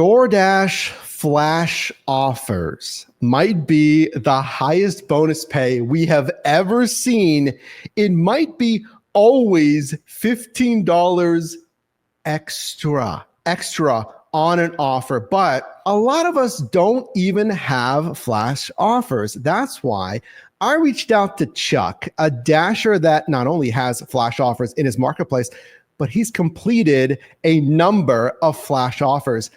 DoorDash flash offers might be the highest bonus pay we have ever seen. It might be always $15 extra on an offer, but a lot of us don't even have flash offers. That's why I reached out to Chuck, a Dasher that not only has flash offers in his marketplace, but he's completed a number of flash offers.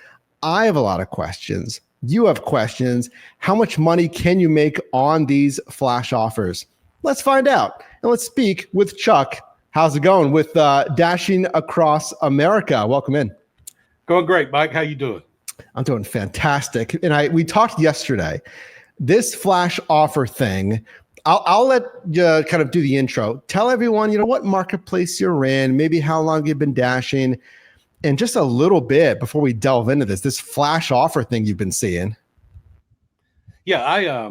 I have a lot of questions. You have questions. How much money can you make on these flash offers? Let's find out. And let's speak with Chuck. How's it going with Dashing Across America? Welcome in. Going great, Mike. How you doing? I'm doing fantastic. And we talked yesterday. This flash offer thing, I'll let you kind of do the intro. Tell everyone, what marketplace you're in, maybe how long you've been dashing, and just a little bit before we delve into this flash offer thing you've been seeing. Yeah,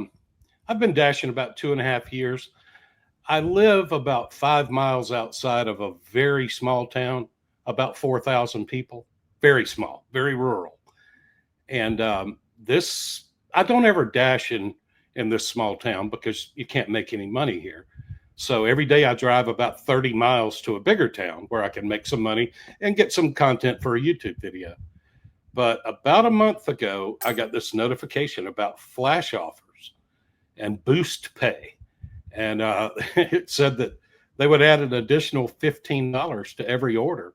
I've been dashing about 2.5 years. I live about 5 miles outside of a very small town, about 4,000 people. Very small, very rural. And I don't ever dash in this small town because you can't make any money here. So every day I drive about 30 miles to a bigger town where I can make some money and get some content for a YouTube video. But about a month ago, I got this notification about flash offers and boost pay. And it said that they would add an additional $15 to every order.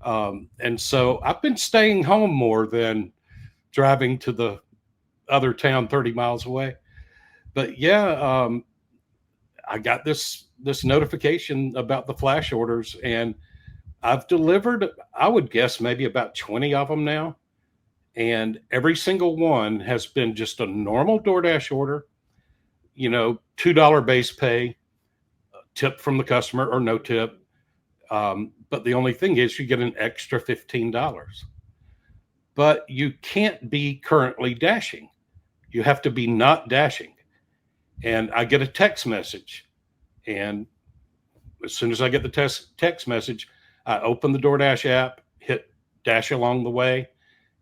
And so I've been staying home more than driving to the other town 30 miles away. But yeah, I got this notification about the flash orders, and I've delivered, I would guess, maybe about 20 of them now. And every single one has been just a normal DoorDash order, $2 base pay, tip from the customer or no tip. But the only thing is you get an extra $15. But you can't be currently dashing. You have to be not dashing. And I get a text message. And as soon as I get the text message, I open the DoorDash app, hit dash along the way.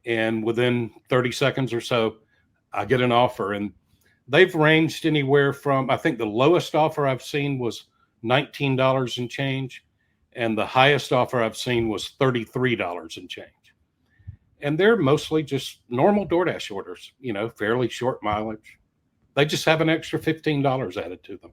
And within 30 seconds or so, I get an offer. And they've ranged anywhere from, I think the lowest offer I've seen was $19 and change. And the highest offer I've seen was $33 and change. And they're mostly just normal DoorDash orders, fairly short mileage. They just have an extra $15 added to them.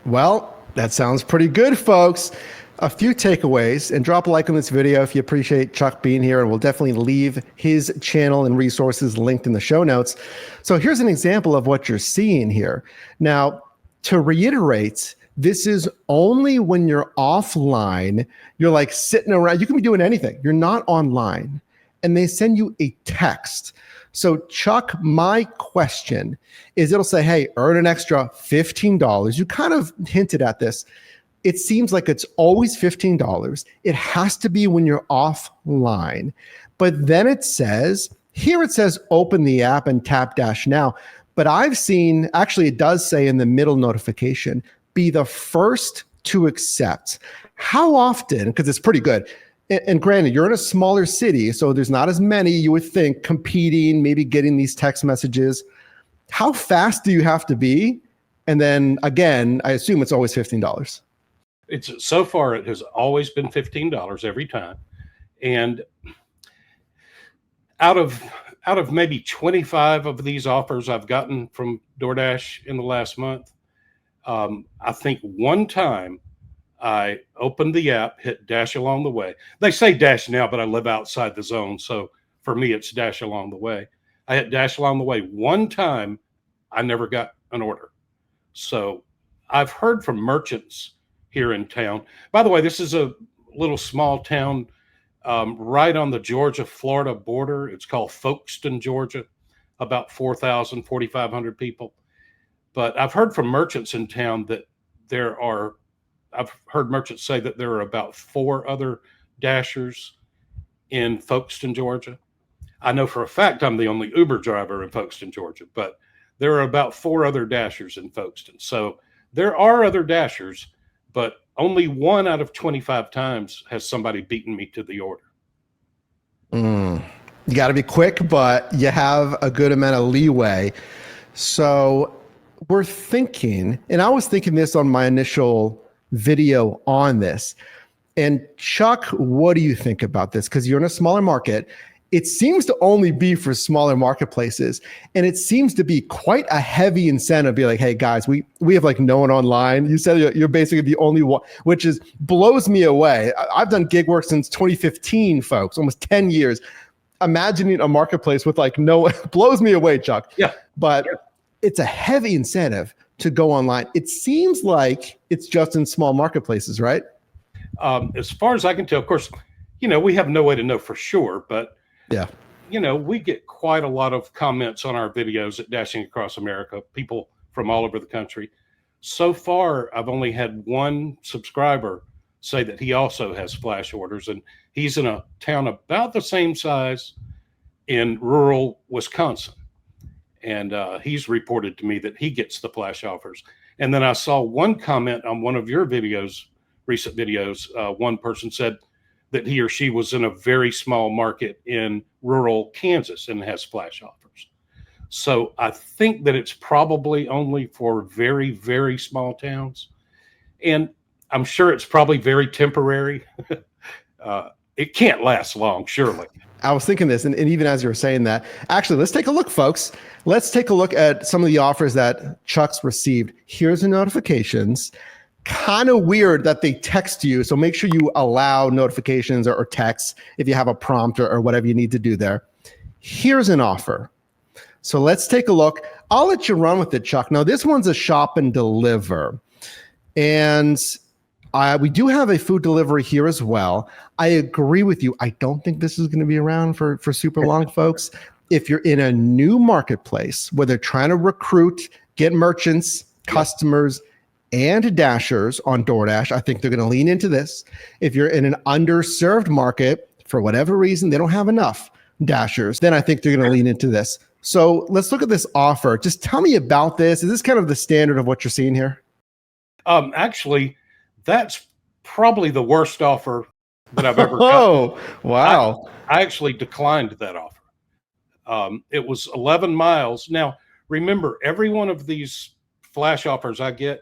Well, that sounds pretty good, folks. A few takeaways, and drop a like on this video if you appreciate Chuck being here, and we'll definitely leave his channel and resources linked in the show notes. So here's an example of what you're seeing here. Now, to reiterate, this is only when you're offline, you're like sitting around, you can be doing anything. You're not online, and they send you a text. So Chuck, my question is, it'll say, hey, earn an extra $15. You kind of hinted at this. It seems like it's always $15. It has to be when you're offline. But then it says open the app and tap dash now. But I've seen, actually it does say in the middle notification, be the first to accept. How often, because it's pretty good, and granted, you're in a smaller city, so there's not as many, you would think, competing, maybe getting these text messages. How fast do you have to be? And then again, I assume it's always $15. So far, it has always been $15 every time. And out of maybe 25 of these offers I've gotten from DoorDash in the last month, I think one time I opened the app, hit dash along the way. They say dash now, but I live outside the zone. So for me, it's dash along the way. I hit dash along the way. One time, I never got an order. So I've heard from merchants here in town. By the way, this is a little small town right on the Georgia-Florida border. It's called Folkestone, Georgia, about 4,500 people. But I've heard from merchants in town that I've heard merchants say that there are about 4 other dashers in Folkestone, Georgia. I know for a fact I'm the only Uber driver in Folkestone, Georgia, but there are about 4 other dashers in Folkestone. So there are other dashers, but only 1 out of 25 times has somebody beaten me to the order. You got to be quick, but you have a good amount of leeway. So we're thinking, and I was thinking this on my initial video on this. And Chuck, what do you think about this? Because you're in a smaller market. It seems to only be for smaller marketplaces. And it seems to be quite a heavy incentive. Be like, hey guys, we have like no one online. You said you're basically the only one, which is blows me away. I've done gig work since 2015, folks, almost 10 years. Imagining a marketplace with like no, blows me away, Chuck. Yeah. But it's a heavy incentive to go online. It seems like it's just in small marketplaces, right? As far as I can tell, of course, we have no way to know for sure, but yeah, we get quite a lot of comments on our videos at Dashing Across America, people from all over the country. So far, I've only had one subscriber say that he also has flash orders, and he's in a town about the same size in rural Wisconsin. And he's reported to me that he gets the flash offers. And then I saw one comment on one of your videos, recent videos. One person said that he or she was in a very small market in rural Kansas and has flash offers. So I think that it's probably only for very, very small towns. And I'm sure it's probably very temporary. It can't last long, surely. I was thinking this, and even as you were saying that, actually, let's take a look, folks. Let's take a look at some of the offers that Chuck's received. Here's the notifications. Kind of weird that they text you, so make sure you allow notifications or texts if you have a prompt or whatever you need to do there. Here's an offer. So let's take a look. I'll let you run with it, Chuck. Now, this one's a shop and deliver. And we do have a food delivery here as well. I agree with you. I don't think this is going to be around for super long, folks. If you're in a new marketplace where they're trying to recruit, get merchants, customers, and dashers on DoorDash, I think they're going to lean into this. If you're in an underserved market, for whatever reason, they don't have enough dashers, then I think they're going to lean into this. So let's look at this offer. Just tell me about this. Is this kind of the standard of what you're seeing here? Actually, that's probably the worst offer that I've ever gotten. Oh, wow. I actually declined that offer. It was 11 miles. Now, remember, every one of these flash offers I get,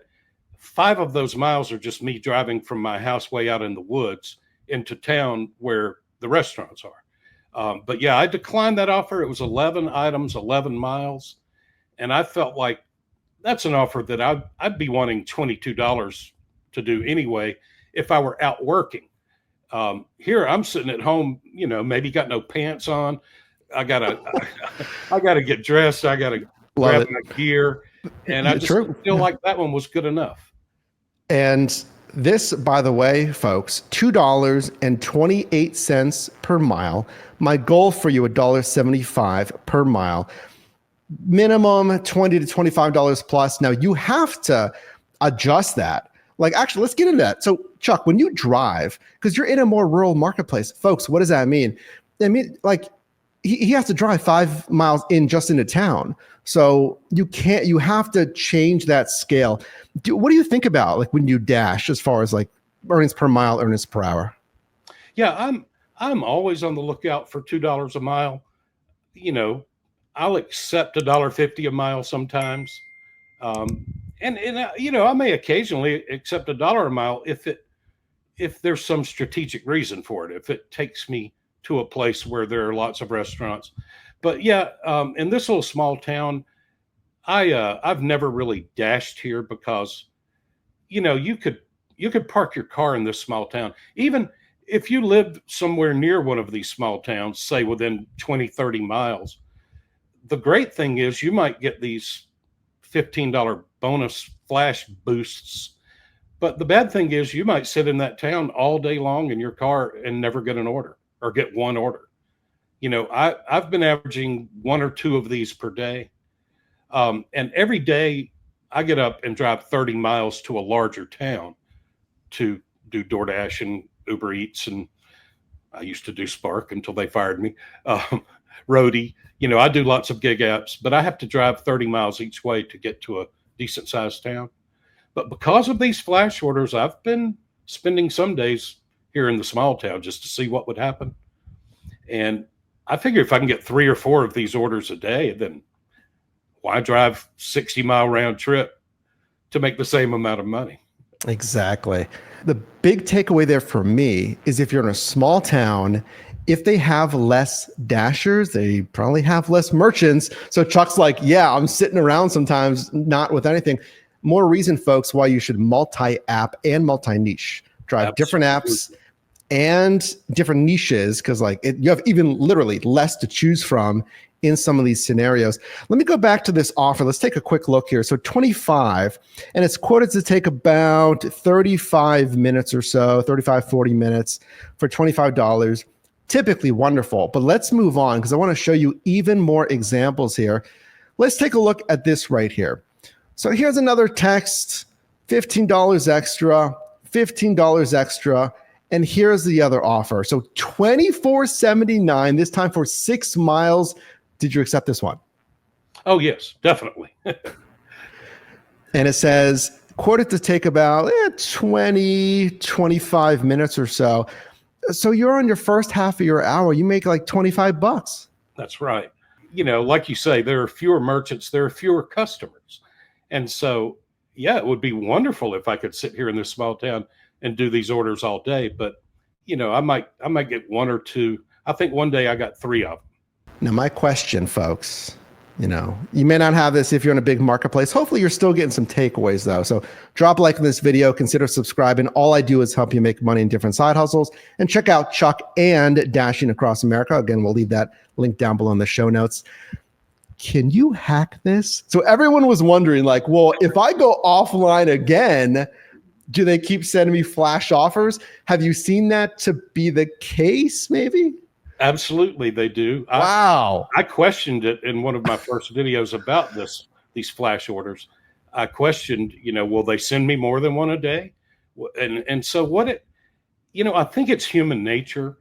5 of those miles are just me driving from my house way out in the woods into town where the restaurants are. But yeah, I declined that offer. It was 11 items, 11 miles. And I felt like that's an offer that I'd be wanting $22 to do anyway if I were out working. Here I'm sitting at home, maybe got no pants on. I gotta get dressed. I gotta grab my gear, and I just feel like that one was good enough. And this, by the way, folks, $2.28 per mile. My goal for you, $1.75 per mile. Minimum $20 to $25 plus. Now you have to adjust that. Like, actually, let's get into that. So, Chuck, when you drive, because you're in a more rural marketplace, folks, what does that mean? I mean, like, he has to drive 5 miles just into town. So you have to change that scale. What do you think about like when you dash as far as like earnings per mile, earnings per hour? Yeah, I'm always on the lookout for $2 a mile. I'll accept $1.50 a mile sometimes. And I may occasionally accept $1 a mile if there's some strategic reason for it, if it takes me to a place where there are lots of restaurants. But yeah, in this little small town, I've never really dashed here because, you could park your car in this small town. Even if you lived somewhere near one of these small towns, say within 20, 30 miles, the great thing is you might get these $15 bonus flash boosts. But the bad thing is you might sit in that town all day long in your car and never get an order or get one order. I've been averaging 1 or 2 of these per day. And every day I get up and drive 30 miles to a larger town to do DoorDash and Uber Eats. And I used to do Spark until they fired me. Roadie, I do lots of gig apps, but I have to drive 30 miles each way to get to a decent sized town. But because of these flash orders, I've been spending some days here in the small town just to see what would happen. And I figure if I can get 3 or 4 of these orders a day, then why drive 60-mile round trip to make the same amount of money? Exactly. The big takeaway there for me is if you're in a small town, if they have less dashers, they probably have less merchants. So Chuck's like, yeah, I'm sitting around sometimes not with anything. More reason, folks, why you should multi-app and multi-niche. Drive different apps and different niches, because you have even literally less to choose from in some of these scenarios. Let me go back to this offer. Let's take a quick look here. So 25, and it's quoted to take about 35 minutes or so, 35, 40 minutes for $25. Typically wonderful, but let's move on because I want to show you even more examples here. Let's take a look at this right here. So here's another text, $15 extra, $15 extra. And here's the other offer. So $24.79, this time for 6 miles. Did you accept this one? Oh, yes, definitely. And it says, quoted to take about 20, 25 minutes or so. So you're on your first half of your hour, you make like $25. That's right. Like you say, there are fewer merchants, there are fewer customers. And so, yeah, it would be wonderful if I could sit here in this small town and do these orders all day. But, I might get 1 or 2. I think one day I got 3 of them. Now, my question, folks, you may not have this if you're in a big marketplace. Hopefully you're still getting some takeaways though. So drop a like on this video, consider subscribing. All I do is help you make money in different side hustles, and check out Chuck and Dashing Across America. Again, we'll leave that link down below in the show notes. Can you hack this? So everyone was wondering well, if I go offline again, do they keep sending me flash offers? Have you seen that to be the case maybe? Absolutely, they do. Wow. I questioned it in one of my first videos about these flash orders. I questioned, will they send me more than one a day? And so I think it's human nature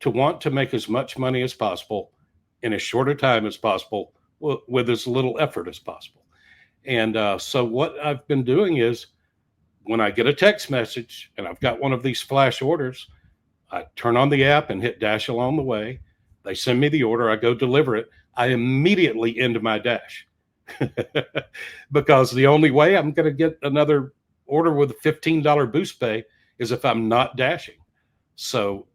to want to make as much money as possible in as short a time as possible with as little effort as possible. And so what I've been doing is when I get a text message and I've got one of these flash orders, I turn on the app and hit dash along the way. They send me the order. I go deliver it. I immediately end my dash because the only way I'm going to get another order with a $15 boost pay is if I'm not dashing. So,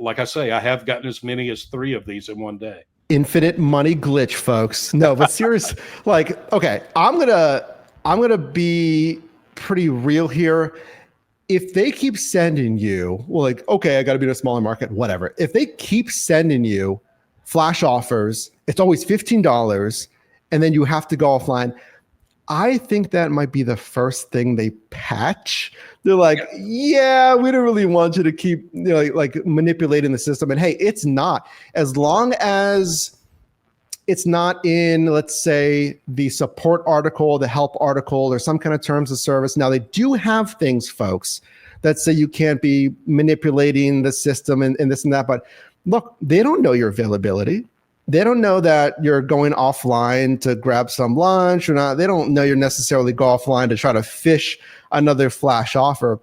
like I say, I have gotten as many as 3 of these in one day. Infinite money glitch, folks. No, but serious, okay, I'm gonna be pretty real here. If they keep sending you, okay, I got to be in a smaller market, whatever. If they keep sending you flash offers, it's always $15, and then you have to go offline. I think that might be the first thing they patch. They're like, yeah, we don't really want you to keep manipulating the system. And hey, it's not. As long as it's not in, let's say, the support article, the help article, or some kind of terms of service. Now, they do have things, folks, that say you can't be manipulating the system and this and that. But look, they don't know your availability. They don't know that you're going offline to grab some lunch or not. They don't know you're necessarily go offline to try to fish another flash offer.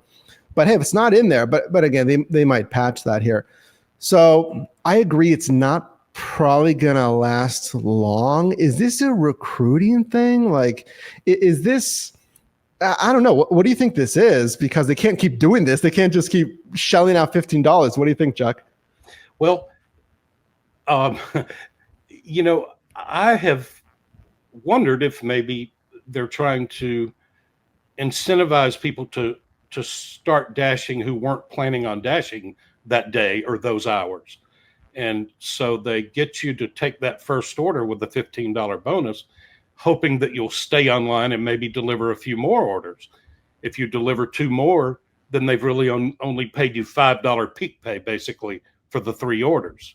But hey, if it's not in there, but again, they might patch that here. So I agree, it's not probably gonna last long. Is this a recruiting thing? Is this, I don't know. What do you think this is? Because they can't keep doing this. They can't just keep shelling out $15. What do you think, Chuck? Well, I have wondered if maybe they're trying to incentivize people to start dashing who weren't planning on dashing that day or those hours. And so they get you to take that first order with the $15 bonus, hoping that you'll stay online and maybe deliver a few more orders. If you deliver 2 more, then they've really only paid you $5 peak pay, basically, for the 3 orders,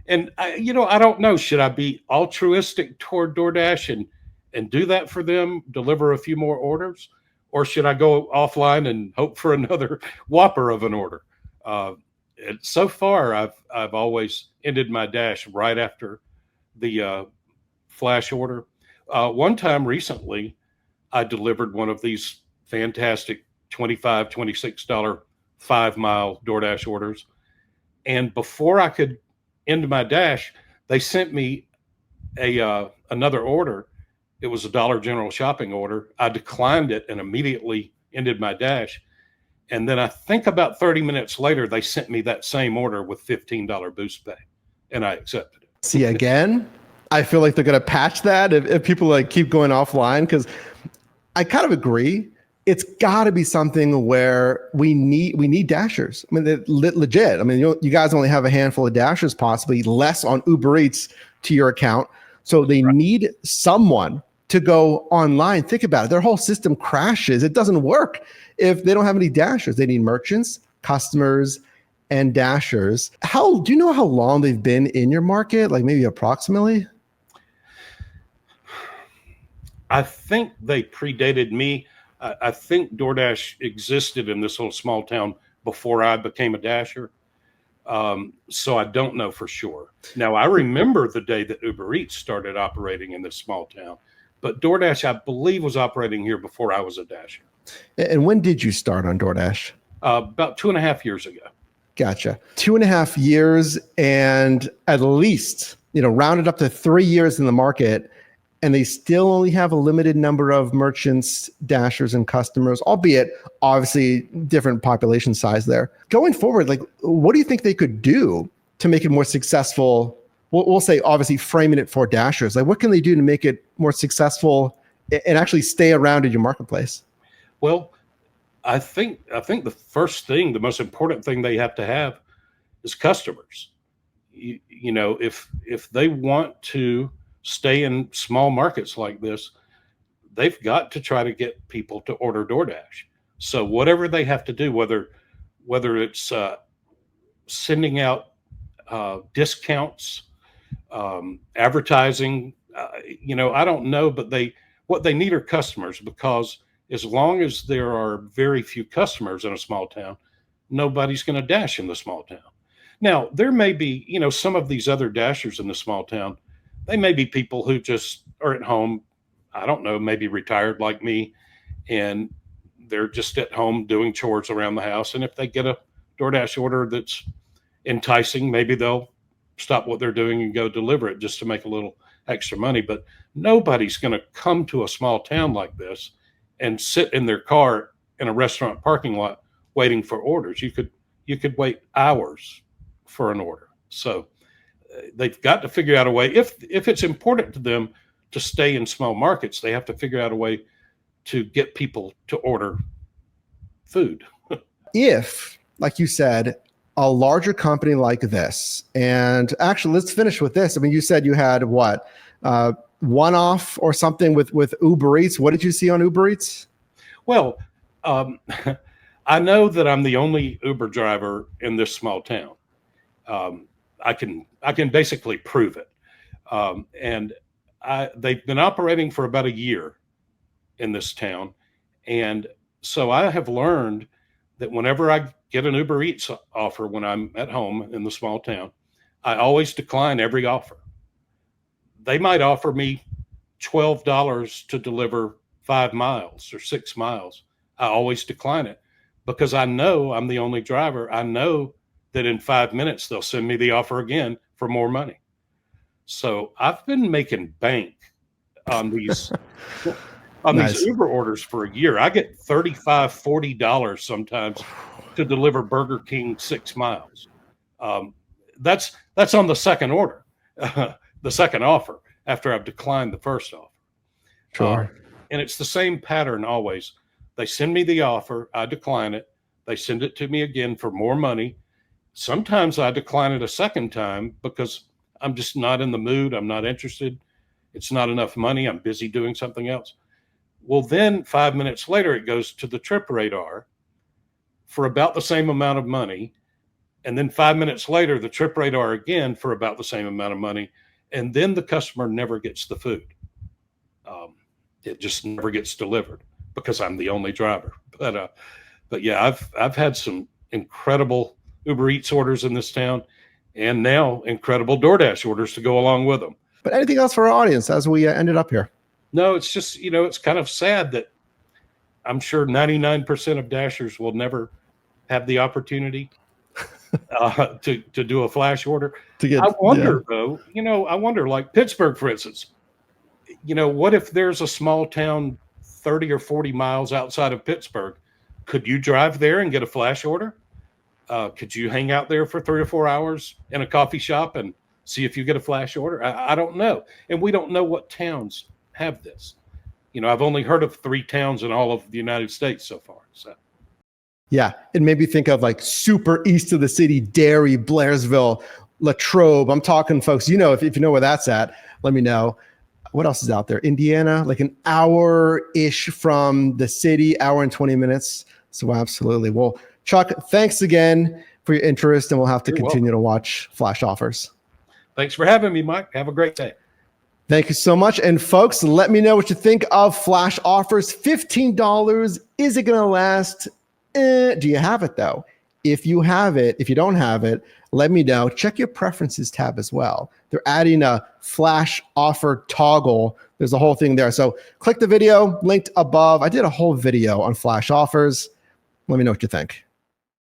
And I don't know, should I be altruistic toward DoorDash and do that for them, deliver a few more orders? Or should I go offline and hope for another whopper of an order? So far, I've always ended my dash right after the flash order. One time recently, I delivered one of these fantastic $25, $26 5-mile DoorDash orders. And before I could end my dash, they sent me another order. It was a Dollar General shopping order. I declined it and immediately ended my dash. And then I think about 30 minutes later, they sent me that same order with $15 boost pay, and I accepted it. See, again, I feel like they're going to patch that if people like keep going offline, because I kind of agree. It's got to be something where we need dashers. I mean, they're legit. I mean, you guys only have a handful of dashers, possibly less on Uber Eats to your account. So they need someone to go online. Think about it. Their whole system crashes. It doesn't work if they don't have any dashers. They need merchants, customers, and dashers. Do you know how long they've been in your market? Like maybe approximately? I think they predated me. I think DoorDash existed in this little small town before I became a dasher. So I don't know for sure. Now, I remember the day that Uber Eats started operating in this small town, but DoorDash, I believe, was operating here before I was a dasher. And when did you start on DoorDash? About 2.5 years ago. Gotcha. 2.5 years, and at least, rounded up to 3 years in the market, and they still only have a limited number of merchants, dashers, and customers, albeit obviously different population size there. Going forward, like, what do you think they could do to make it more successful? We'll say, obviously, framing it for dashers. Like, what can they do to make it more successful and actually stay around in your marketplace? Well, I think the first thing, the most important thing they have to have is customers. If they want to stay in small markets like this, they've got to try to get people to order DoorDash. So whatever they have to do, whether it's sending out discounts, advertising, I don't know, but what they need are customers, because as long as there are very few customers in a small town, nobody's going to dash in the small town. Now, there may be, some of these other dashers in the small town, they may be people who just are at home, I don't know, maybe retired like me, and they're just at home doing chores around the house. And if they get a DoorDash order that's enticing, maybe they'll stop what they're doing and go deliver it just to make a little extra money. But nobody's going to come to a small town like this and sit in their car in a restaurant parking lot waiting for orders. You could wait hours for an order. So they've got to figure out a way. If it's important to them to stay in small markets, they have to figure out a way to get people to order food. If, like you said, a larger company like this, and actually, let's finish with this. I mean, you said you had what, one-off or something with Uber Eats. What did you see on Uber Eats? Well, I know that I'm the only Uber driver in this small town. I can basically prove it. And they've been operating for about a year in this town. And so I have learned that whenever I get an Uber Eats offer when I'm at home in the small town, I always decline every offer. They might offer me $12 to deliver 5 miles or 6 miles. I always decline it because I know I'm the only driver. I know that in 5 minutes they'll send me the offer again for more money. So I've been making bank on these these Uber orders for a year. I get $35, $40 sometimes to deliver Burger King 6 miles. That's on the second order, the second offer after I've declined the first offer. Sure. And it's the same pattern always. They send me the offer, I decline it. They send it to me again for more money. Sometimes I decline it a second time because I'm just not in the mood. I'm not interested. It's not enough money. I'm busy doing something else. Well, then 5 minutes later, it goes to the trip radar for about the same amount of money. And then 5 minutes later, the trip radar again for about the same amount of money. And then the customer never gets the food. It just never gets delivered because I'm the only driver. But yeah, I've had some incredible Uber Eats orders in this town, and now incredible DoorDash orders to go along with them. But anything else for our audience as we ended up here? No, it's just, it's kind of sad that I'm sure 99% of Dashers will never have the opportunity. to do a flash order. To get, I yeah. wonder though, I wonder, like Pittsburgh, for instance, what if there's a small town 30 or 40 miles outside of Pittsburgh? Could you drive there and get a flash order? Could you hang out there for 3 or 4 hours in a coffee shop and see if you get a flash order? I don't know. And we don't know what towns have this. I've only heard of 3 towns in all of the United States so far. So, Yeah, it made me think of like super east of the city, Derry, Blairsville, Latrobe. I'm talking, folks, if you know where that's at, let me know. What else is out there? Indiana, like an hour-ish from the city, hour and 20 minutes. So absolutely. Well, Chuck, thanks again for your interest, and we'll have to continue to watch flash offers. Thanks for having me, Mike. Have a great day. Thank you so much. And folks, let me know what you think of flash offers. $15. Is it going to last? Do you have it though? If you have it, if you don't have it, let me know. Check your preferences tab as well. They're adding a flash offer toggle. There's a whole thing there. So click the video linked above. I did a whole video on flash offers. Let me know what you think.